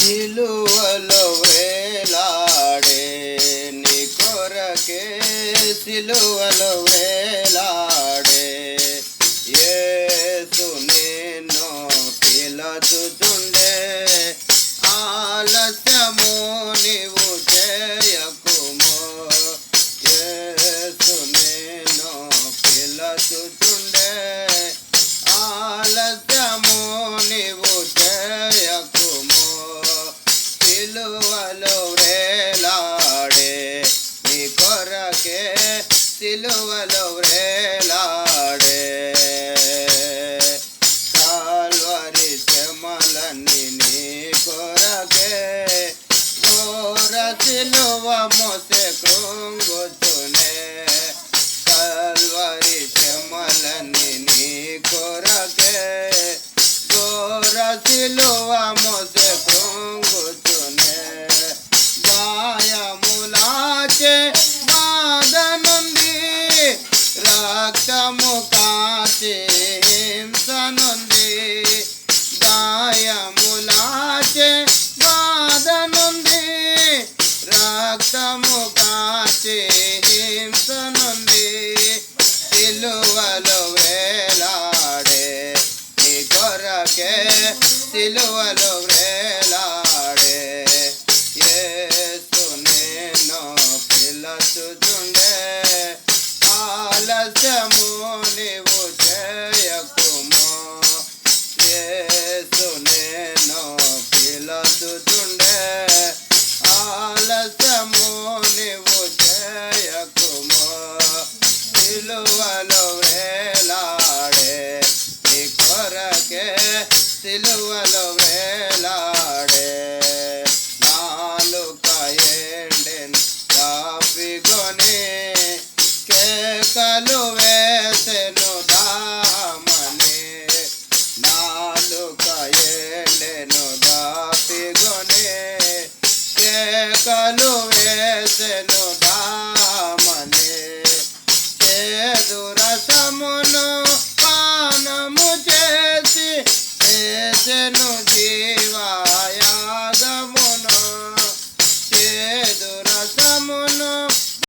సిలువలో వేలాడే నీ కొరకే సిలువలో వేలాడే యేసు నిన్ను పిలుచుచుండే ఆలస్యము నీవు చేయకుమో యేసు నిన్ను పిలుచుచుండే ఆలస్యము నీవు చేయకుమో సిలువలో వేలాడే నీ కొరకే సిలువలో వేలాడే కల్వరి శ్రమలన్నీ నీ కొరకే ఘోర సిలువ మోసే కృంగుచునే కల్వరి శ్రమలన్నీ నీ కొరకే ఘోర సిలువ మోసే కృంగుచునే గాయములాచే బాధ నుండి రక్తము కాచి హింస నుండి గాయములాచే బాధ నుండి రక్తము కాచి హింస నుండి సిలువలో వేలాడే నీ కొరకే సిలువలో వేలాడే యేసు నిన్ను పిలుచుచుండే ఆలస్యము నీవు చేయకుమో యేసు నిన్ను పిలుచుచుండే ఆలస్యము నీవు చేయకుమో సిలువలో వేలాడే నీ కొరకే సిలువలో వేలాడే నాలుక ఎండెన్ కాపిగొని కేకలు వేసెను దామని నాలుక ఎండెను దాపిగొని కేకలు వేసెను